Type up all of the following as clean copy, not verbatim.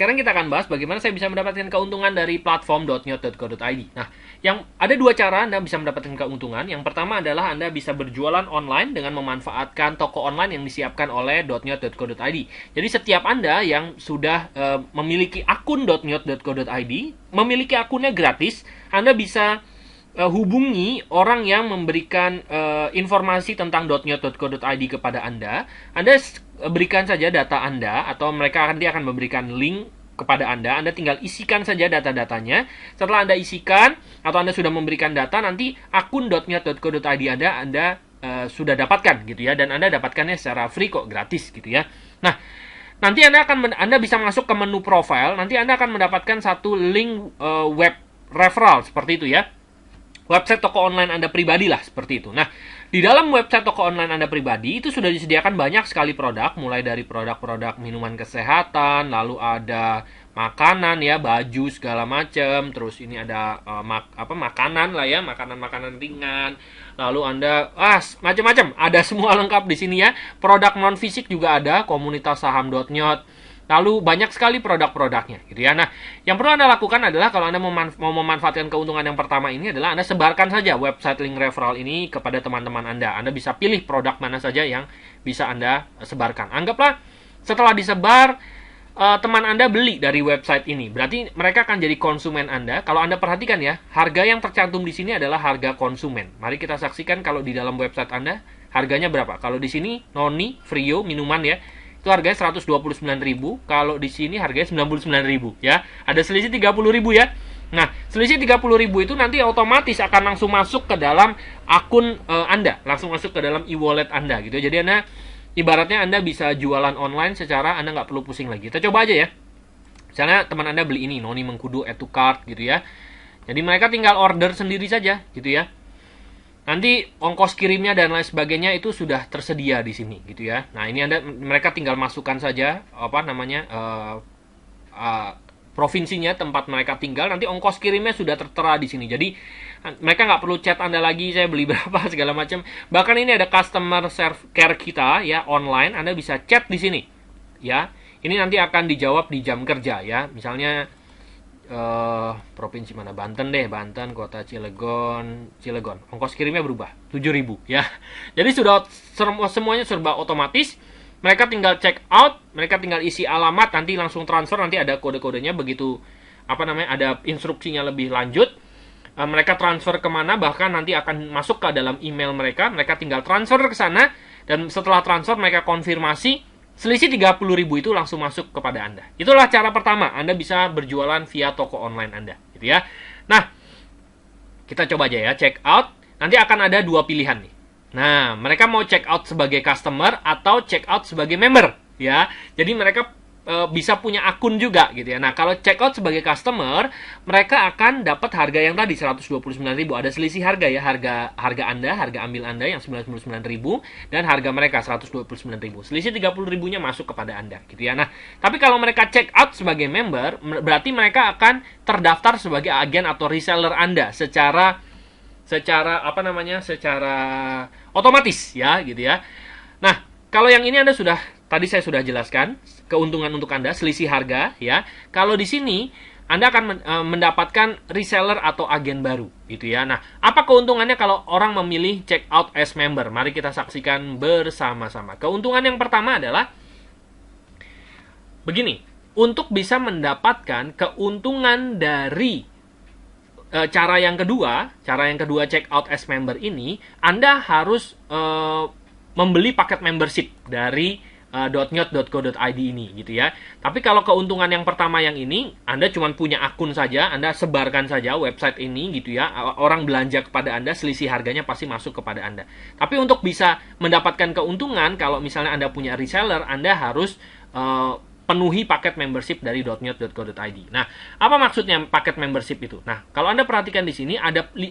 sekarang kita akan bahas bagaimana saya bisa mendapatkan keuntungan dari platform .nyot.co.id. Nah, ada dua cara Anda bisa mendapatkan keuntungan. Yang pertama adalah Anda bisa berjualan online dengan memanfaatkan toko online yang disiapkan oleh .nyot.co.id. Jadi setiap Anda yang sudah memiliki akun .nyot.co.id, memiliki akunnya gratis, Anda bisa hubungi orang yang memberikan informasi tentang .nyot.co.id kepada Anda. Anda berikan saja data Anda, atau dia akan memberikan link kepada Anda. Anda tinggal isikan saja data-datanya. Setelah Anda isikan, atau Anda sudah memberikan data, nanti akun .nyot.co.id Anda sudah dapatkan gitu ya, dan Anda dapatkannya secara free kok, gratis gitu ya. Nah, nanti Anda bisa masuk ke menu profile. Nanti Anda akan mendapatkan satu link web referral seperti itu ya. Website toko online Anda pribadi lah, seperti itu. Nah, di dalam website toko online Anda pribadi itu sudah disediakan banyak sekali produk, mulai dari produk-produk minuman kesehatan, lalu ada makanan ya, baju segala macam, terus ini ada makanan lah ya, makanan-makanan ringan. Lalu Anda macam-macam, ada semua lengkap di sini ya. Produk non fisik juga ada, komunitas saham.nyot. Lalu banyak sekali produk-produknya gitu ya. Nah, yang perlu Anda lakukan adalah kalau Anda mau memanfaatkan keuntungan yang pertama ini adalah Anda sebarkan saja website link referral ini kepada teman-teman Anda. Anda bisa pilih produk mana saja yang bisa Anda sebarkan. Anggaplah setelah disebar, teman Anda beli dari website ini. Berarti mereka akan jadi konsumen Anda. Kalau Anda perhatikan ya, harga yang tercantum di sini adalah harga konsumen. Mari kita saksikan kalau di dalam website Anda harganya berapa. Kalau di sini Noni, Frio, minuman ya, itu harganya 129.000, kalau di sini harganya 99.000 ya. Ada selisih 30.000 ya. Nah, selisih 30.000 itu nanti otomatis akan langsung masuk ke dalam akun Anda, langsung masuk ke dalam e-wallet Anda gitu. Jadi Anda ibaratnya Anda bisa jualan online secara Anda nggak perlu pusing lagi. Kita coba aja ya. Misalnya teman Anda beli ini, Noni Mengkudu add to cart gitu ya. Jadi mereka tinggal order sendiri saja gitu ya. Nanti ongkos kirimnya dan lain sebagainya itu sudah tersedia di sini gitu ya. Nah, ini mereka tinggal masukkan saja provinsinya tempat mereka tinggal, nanti ongkos kirimnya sudah tertera di sini. Jadi mereka nggak perlu chat Anda lagi, saya beli berapa segala macam. Bahkan ini ada customer care kita ya online, Anda bisa chat di sini ya. Ini nanti akan dijawab di jam kerja ya. Misalnya provinsi mana, Banten deh, Banten, kota Cilegon, ongkos kirimnya berubah 7.000 ya. Jadi sudah semuanya serba otomatis. Mereka tinggal check out, mereka tinggal isi alamat, nanti langsung transfer, nanti ada kode-kodenya, begitu ada instruksinya lebih lanjut. Mereka transfer kemana, bahkan nanti akan masuk ke dalam email mereka tinggal transfer ke sana, dan setelah transfer mereka konfirmasi, selisih 30.000 itu langsung masuk kepada Anda. Itulah cara pertama, Anda bisa berjualan via toko online Anda, gitu ya. Nah, kita coba aja ya, check out. Nanti akan ada dua pilihan nih. Nah, mereka mau check out sebagai customer atau check out sebagai member, ya. Jadi mereka bisa punya akun juga gitu ya. Nah, kalau check out sebagai customer, mereka akan dapat harga yang tadi 129.000. Ada selisih harga ya, harga Anda, harga ambil Anda yang 99.000 dan harga mereka 129.000. Selisih 30.000-nya masuk kepada Anda gitu ya. Nah, tapi kalau mereka check out sebagai member, berarti mereka akan terdaftar sebagai agen atau reseller Anda secara otomatis ya gitu ya. Nah, kalau yang ini tadi saya sudah jelaskan keuntungan untuk Anda, selisih harga ya. Kalau di sini Anda akan mendapatkan reseller atau agen baru gitu ya. Nah, apa keuntungannya kalau orang memilih check out as member? Mari kita saksikan bersama-sama. Keuntungan yang pertama adalah begini, untuk bisa mendapatkan keuntungan dari cara yang kedua check out as member ini, Anda harus membeli paket membership dari .nyot.co.id ini gitu ya. Tapi kalau keuntungan yang pertama yang ini, Anda cuma punya akun saja, Anda sebarkan saja website ini gitu ya. Orang belanja kepada Anda, selisih harganya pasti masuk kepada Anda. Tapi untuk bisa mendapatkan keuntungan, kalau misalnya Anda punya reseller, Anda harus penuhi paket membership dari .nyot.co.id. Nah, apa maksudnya paket membership itu? Nah, kalau Anda perhatikan di sini ada 5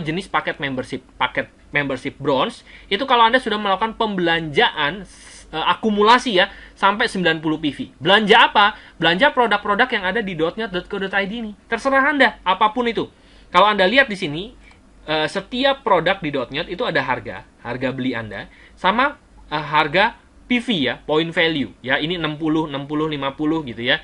jenis paket membership. Paket membership bronze itu kalau Anda sudah melakukan pembelanjaan akumulasi ya sampai 90 PV. Belanja apa? Belanja produk-produk yang ada di .nyot.co.id ini. Terserah Anda, apapun itu. Kalau Anda lihat di sini, setiap produk di .nyot itu ada harga beli Anda sama harga PV ya, point value ya. Ini 60, 60, 50 gitu ya.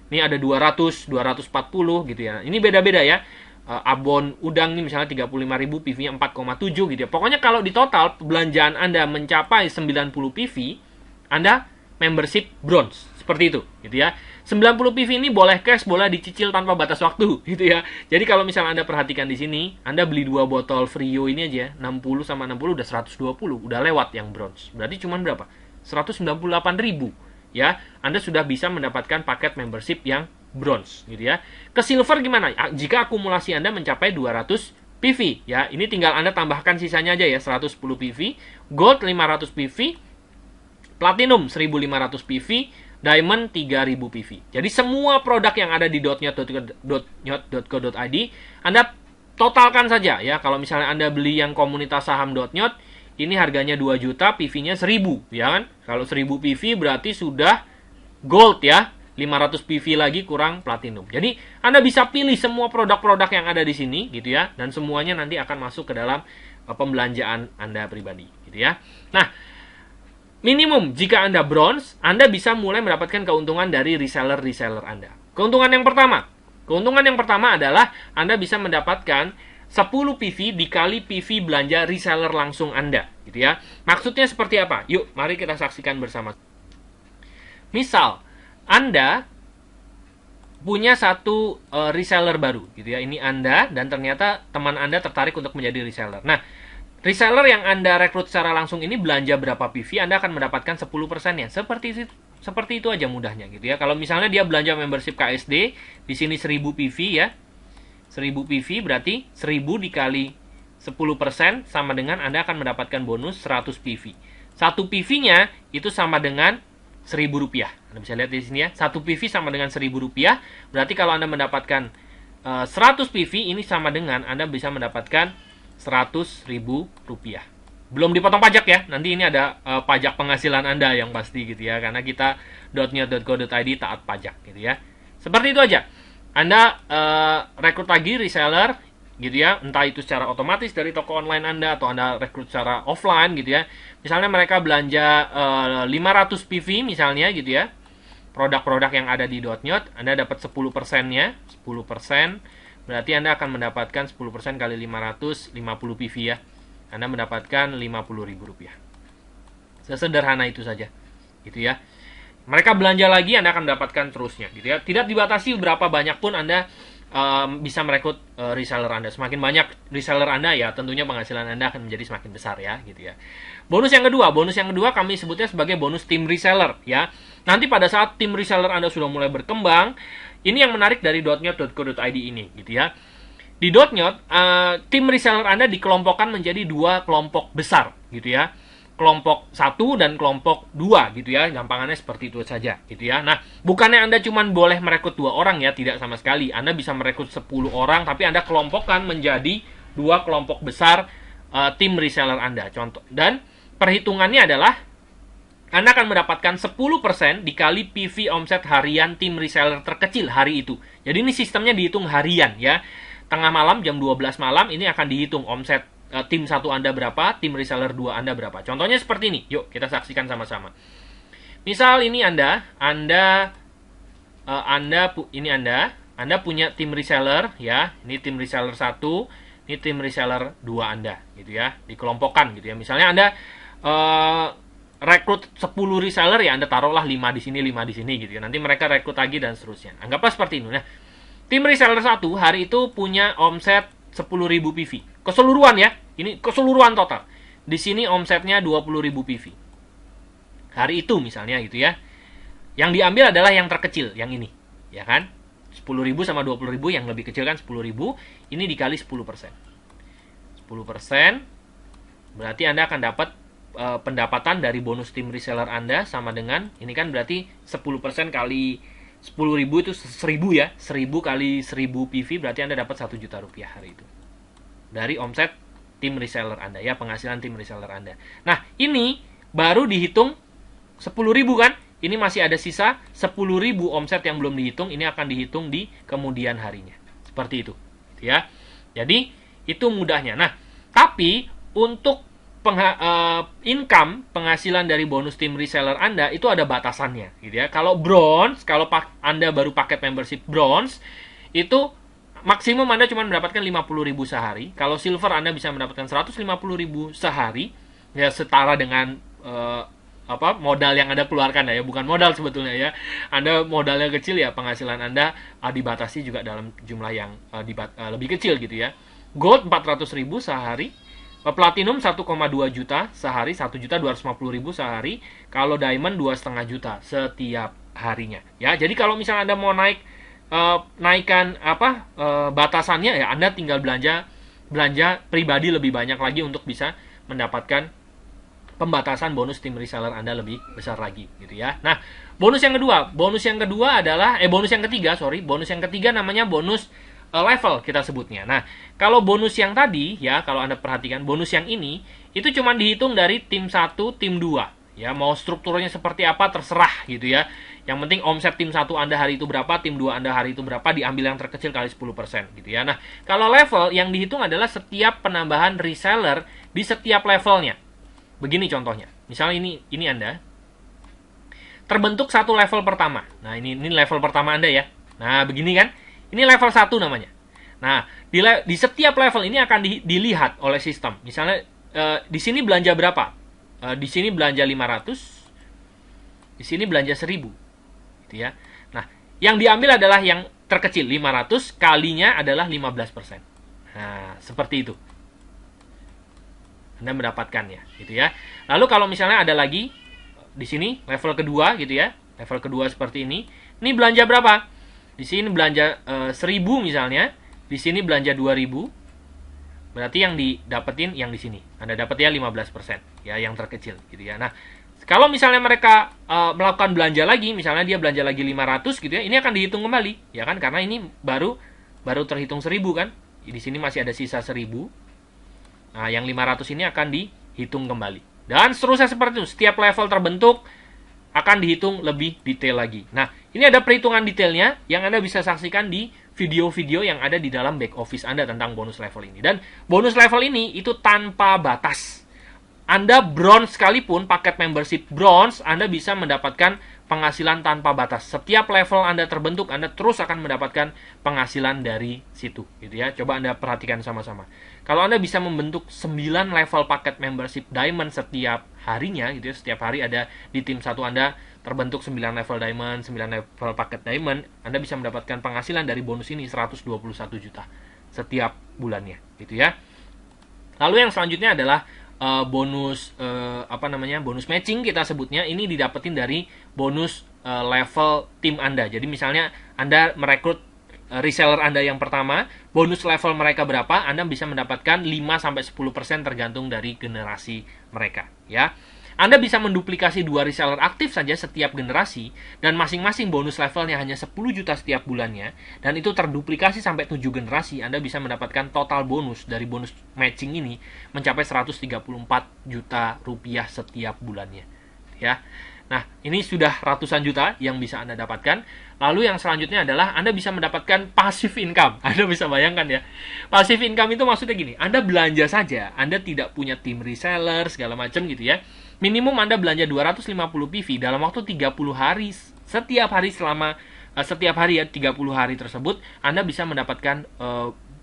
Ini ada 200, 240 gitu ya. Ini beda-beda ya. Abon udang nih misalnya 35.000, PV-nya 4,7 gitu ya. Pokoknya kalau di total belanjaan Anda mencapai 90 PV, Anda membership bronze. Seperti itu gitu ya. 90 PV ini boleh cash, boleh dicicil tanpa batas waktu gitu ya. Jadi kalau misalnya Anda perhatikan di sini, Anda beli 2 botol Frio ini aja, 60 sama 60 udah 120, udah lewat yang bronze. Berarti cuma berapa? 198.000 ya. Anda sudah bisa mendapatkan paket membership yang bronze gitu ya. Ke silver gimana? Jika akumulasi Anda mencapai 200 PV ya. Ini tinggal Anda tambahkan sisanya aja ya, 110 PV, gold 500 PV, platinum 1500 PV, diamond 3000 PV. Jadi semua produk yang ada di .nyot.co.id Anda totalkan saja ya. Kalau misalnya Anda beli yang komunitas saham .nyot, ini harganya 2 juta, PV-nya 1000 ya kan. Kalau 1000 PV berarti sudah gold ya. 500 PV lagi kurang platinum. Jadi Anda bisa pilih semua produk-produk yang ada di sini gitu ya, dan semuanya nanti akan masuk ke dalam pembelanjaan Anda pribadi gitu ya. Nah, minimum jika Anda bronze, Anda bisa mulai mendapatkan keuntungan dari reseller-reseller Anda. Keuntungan yang pertama adalah Anda bisa mendapatkan 10 PV dikali PV belanja reseller langsung Anda gitu ya. Maksudnya seperti apa? Yuk, mari kita saksikan bersama. Misal Anda punya satu reseller baru gitu ya. Ini Anda dan ternyata teman Anda tertarik untuk menjadi reseller. Nah, reseller yang Anda rekrut secara langsung ini belanja berapa PV, Anda akan mendapatkan 10%-nya. Seperti itu aja mudahnya gitu ya. Kalau misalnya dia belanja membership KSD, di sini 1000 PV ya. 1000 PV berarti 1000 dikali 10% sama dengan Anda akan mendapatkan bonus 100 PV. 1 PV-nya itu sama dengan Rp1.000. Anda bisa lihat di sini ya. 1 PV sama dengan Rp1.000. Berarti kalau Anda mendapatkan 100 PV, ini sama dengan Anda bisa mendapatkan Rp100.000. Belum dipotong pajak ya. Nanti ini ada pajak penghasilan Anda yang pasti gitu ya. Karena kita .nyot.co.id taat pajak gitu ya. Seperti itu aja. Anda rekrut lagi reseller gitu ya, entah itu secara otomatis dari toko online Anda atau Anda rekrut secara offline gitu ya. Misalnya mereka belanja 500 PV misalnya gitu ya, produk-produk yang ada di .nyot, Anda dapat 10%-nya, 10%, berarti Anda akan mendapatkan 10% kali 500, 50 PV ya. Anda mendapatkan Rp50.000. Sesederhana itu saja gitu ya. Mereka belanja lagi, Anda akan mendapatkan terusnya gitu ya. Tidak dibatasi berapa banyak pun Anda bisa merekrut reseller Anda. Semakin banyak reseller Anda ya tentunya penghasilan Anda akan menjadi semakin besar ya gitu ya. Bonus yang kedua kami sebutnya sebagai bonus tim reseller ya. Nanti pada saat tim reseller Anda sudah mulai berkembang, ini yang menarik dari .nyot.co.id ini gitu ya. Di .nyot tim reseller Anda dikelompokkan menjadi 2 kelompok besar gitu ya. Kelompok 1 dan kelompok 2 gitu ya. Gampangannya seperti itu saja gitu ya. Nah, bukannya Anda cuma boleh merekrut 2 orang ya, tidak sama sekali. Anda bisa merekrut 10 orang, tapi Anda kelompokkan menjadi 2 kelompok besar tim reseller Anda. Contoh. Dan perhitungannya adalah Anda akan mendapatkan 10% dikali PV omset harian tim reseller terkecil hari itu. Jadi ini sistemnya dihitung harian ya. Tengah malam jam 12 malam ini akan dihitung omset tim 1 Anda berapa, tim reseller 2 Anda berapa. Contohnya seperti ini. Yuk, kita saksikan sama-sama. Misal ini Anda punya tim reseller ya. Ini tim reseller 1, ini tim reseller 2 Anda gitu ya. Dikelompokkan gitu ya. Misalnya Anda rekrut 10 reseller ya, Anda taruhlah 5 di sini, 5 di sini gitu ya. Nanti mereka rekrut lagi dan seterusnya. Anggaplah seperti ini. Nah, tim reseller 1 hari itu punya omset 10.000 PV. Keseluruhan ya. Ini keseluruhan total. Di sini omsetnya 20.000 PV. Hari itu misalnya gitu ya. Yang diambil adalah yang terkecil, yang ini. Ya kan? 10.000 sama 20.000, yang lebih kecil kan 10.000. Ini dikali 10%. 10% berarti Anda akan dapat pendapatan dari bonus tim reseller Anda sama dengan, ini kan berarti 10% kali 10.000 itu 1.000 ya. 1.000 kali 1.000 PV berarti Anda dapat Rp1.000.000 hari itu. Dari omset tim reseller Anda ya, penghasilan tim reseller Anda. Nah, ini baru dihitung 10.000 kan? Ini masih ada sisa 10.000 omset yang belum dihitung, ini akan dihitung di kemudian harinya. Seperti itu, ya. Jadi, itu mudahnya. Nah, tapi untuk income penghasilan dari bonus tim reseller Anda itu ada batasannya gitu ya. Kalau bronze, kalau Anda baru paket membership bronze itu maksimum Anda cuma mendapatkan 50.000 sehari. Kalau silver Anda bisa mendapatkan 150.000 sehari, ya setara dengan modal yang Anda keluarkan ya, bukan modal sebetulnya ya. Anda modalnya kecil ya, penghasilan Anda dibatasi juga dalam jumlah yang lebih kecil gitu ya. Gold 400.000 sehari, Platinum 1,2 juta sehari, 1.250.000 sehari. Kalau Diamond 2,5 juta setiap harinya. Ya, jadi kalau misalnya Anda mau naikkan batasannya ya, Anda tinggal belanja pribadi lebih banyak lagi untuk bisa mendapatkan pembatasan bonus tim reseller Anda lebih besar lagi gitu ya. Nah, bonus yang ketiga adalah bonus yang ketiga namanya bonus level kita sebutnya. Nah, kalau bonus yang tadi ya, kalau Anda perhatikan bonus yang ini itu cuma dihitung dari tim 1, tim 2 ya, mau strukturnya seperti apa terserah gitu ya. Yang penting omset tim 1 Anda hari itu berapa, tim 2 Anda hari itu berapa, diambil yang terkecil kali 10% gitu ya. Nah, kalau level yang dihitung adalah setiap penambahan reseller di setiap levelnya. Begini contohnya. Misalnya ini Anda terbentuk satu level pertama. Nah, ini level pertama Anda ya. Nah, begini kan? Ini level 1 namanya. Nah, di setiap level ini akan dilihat oleh sistem. Misalnya di sini belanja berapa? Di sini belanja 500. Di sini belanja 1000. Gitu ya. Nah, yang diambil adalah yang terkecil, 500 kalinya adalah 15%. Nah, seperti itu. Anda mendapatkannya, gitu ya. Lalu kalau misalnya ada lagi di sini level kedua gitu ya. Level kedua seperti ini. Ini belanja berapa? Di sini belanja 1000 misalnya, di sini belanja 2000. Berarti yang didapetin yang di sini. Anda dapat ya 15%, ya yang terkecil gitu ya. Nah, kalau misalnya mereka melakukan belanja lagi, misalnya dia belanja lagi 500 gitu ya, ini akan dihitung kembali, ya kan? Karena ini baru terhitung 1000 kan. Di sini masih ada sisa 1000. Nah, yang 500 ini akan dihitung kembali. Dan seterusnya seperti itu. Setiap level terbentuk akan dihitung lebih detail lagi. Nah, ini ada perhitungan detailnya yang Anda bisa saksikan di video-video yang ada di dalam back office Anda tentang bonus level ini. Dan bonus level ini itu tanpa batas. Anda bronze sekalipun, paket membership bronze, Anda bisa mendapatkan penghasilan tanpa batas. Setiap level Anda terbentuk, Anda terus akan mendapatkan penghasilan dari situ. Gitu ya. Coba Anda perhatikan sama-sama. Kalau Anda bisa membentuk 9 level paket membership diamond setiap harinya, gitu ya, setiap hari ada di tim 1 Anda terbentuk 9 level diamond, 9 level paket diamond, Anda bisa mendapatkan penghasilan dari bonus ini 121 juta setiap bulannya, gitu ya. Lalu yang selanjutnya adalah bonus bonus matching kita sebutnya. Ini didapetin dari bonus level tim Anda. Jadi misalnya Anda merekrut reseller Anda yang pertama, bonus level mereka berapa, Anda bisa mendapatkan 5-10% tergantung dari generasi mereka, ya. Anda bisa menduplikasi 2 reseller aktif saja setiap generasi, dan masing-masing bonus levelnya hanya 10 juta setiap bulannya, dan itu terduplikasi sampai 7 generasi, Anda bisa mendapatkan total bonus dari bonus matching ini mencapai 134 juta rupiah setiap bulannya, ya. Nah, ini sudah ratusan juta yang bisa Anda dapatkan. Lalu yang selanjutnya adalah Anda bisa mendapatkan passive income. Anda bisa bayangkan ya. Passive income itu maksudnya gini, Anda belanja saja, Anda tidak punya tim reseller, segala macam gitu ya. Minimum Anda belanja 250 PV dalam waktu 30 hari. Setiap hari setiap hari ya, 30 hari tersebut, Anda bisa mendapatkan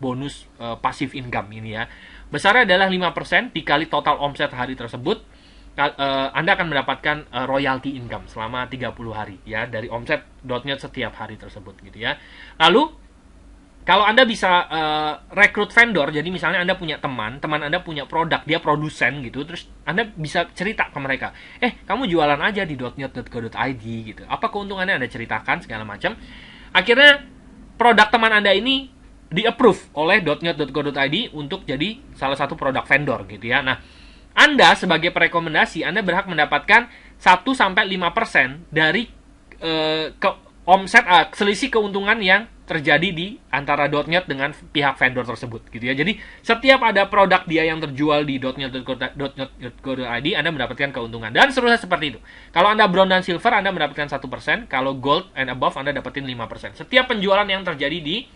bonus passive income ini ya. Besarnya adalah 5% dikali total omset hari tersebut. Anda akan mendapatkan royalty income selama 30 hari ya dari omset.net setiap hari tersebut gitu ya. Lalu kalau Anda bisa rekrut vendor, jadi misalnya Anda punya teman Anda punya produk, dia produsen gitu, terus Anda bisa cerita ke mereka, kamu jualan aja di .net.co.id gitu. Apa keuntungannya, Anda ceritakan segala macam. Akhirnya produk teman Anda ini di-approve oleh .net.co.id untuk jadi salah satu produk vendor gitu ya. Nah, Anda sebagai perekomendasi, Anda berhak mendapatkan 1-5% dari omset selisih keuntungan yang terjadi di antara .net dengan pihak vendor tersebut gitu ya. Jadi setiap ada produk dia yang terjual di .net.co.id, Anda mendapatkan keuntungan, dan seterusnya seperti itu. Kalau Anda bronze dan silver, Anda mendapatkan 1%. Kalau gold and above, Anda dapetin 5%. Setiap penjualan yang terjadi di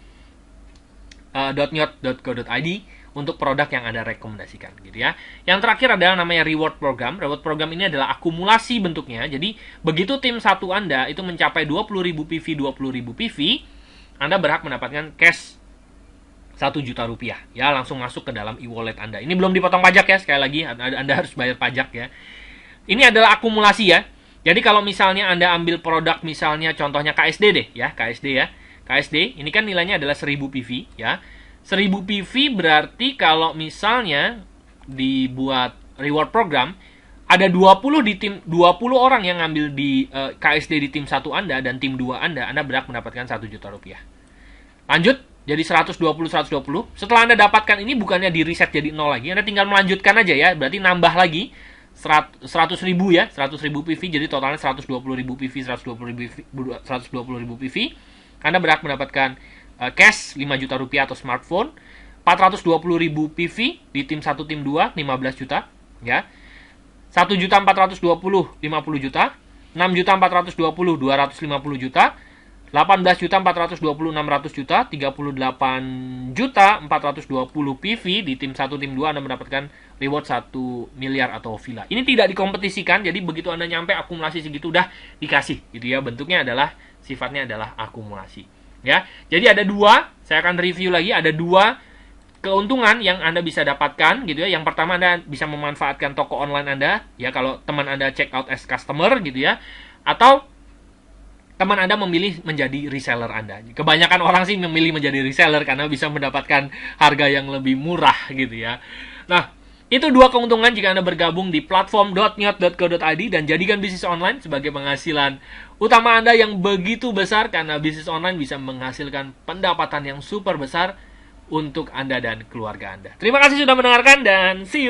.net.co.id untuk produk yang Anda rekomendasikan gitu ya. Yang terakhir adalah namanya reward program. Reward program ini adalah akumulasi bentuknya. Jadi begitu tim satu Anda itu mencapai 20.000 PV, 20.000 PV, Anda berhak mendapatkan cash 1 juta rupiah ya, langsung masuk ke dalam e-wallet Anda. Ini belum dipotong pajak ya, sekali lagi Anda harus bayar pajak ya. Ini adalah akumulasi ya. Jadi kalau misalnya Anda ambil produk misalnya contohnya KSD deh ya, KSD ya. KSD ini kan nilainya adalah 1000 PV ya. 1000 PV berarti kalau misalnya dibuat reward program ada 20 di tim 20 orang yang ngambil di KSD di tim 1 Anda dan tim 2 Anda berhak mendapatkan 1 juta rupiah. Lanjut jadi 120. Setelah Anda dapatkan ini bukannya di reset jadi 0 lagi, Anda tinggal melanjutkan aja ya. Berarti nambah lagi 100.000 ya, 100.000 PV, jadi totalnya 120.000 PV, 120.000 PV. Anda berhak mendapatkan cash 5 juta rupiah atau smartphone, 420.000 PV di tim 1, tim 2, 15 juta ya. 1.420 50 juta, 6.420 250 juta, 18.420 600 juta, 38.420 PV di tim 1, tim 2 Anda mendapatkan reward 1 miliar atau villa. Ini tidak dikompetisikan, jadi begitu Anda nyampe akumulasi segitu udah dikasih gitu ya. Bentuknya adalah sifatnya adalah akumulasi. Ya. Jadi ada dua, saya akan review lagi, ada dua keuntungan yang Anda bisa dapatkan gitu ya. Yang pertama Anda bisa memanfaatkan toko online Anda ya kalau teman Anda check out as customer gitu ya. Atau teman Anda memilih menjadi reseller Anda. Kebanyakan orang sih memilih menjadi reseller karena bisa mendapatkan harga yang lebih murah gitu ya. Nah, itu dua keuntungan jika Anda bergabung di platform.nyot.co.id dan jadikan bisnis online sebagai penghasilan utama Anda yang begitu besar, karena bisnis online bisa menghasilkan pendapatan yang super besar untuk Anda dan keluarga Anda. Terima kasih sudah mendengarkan dan see you!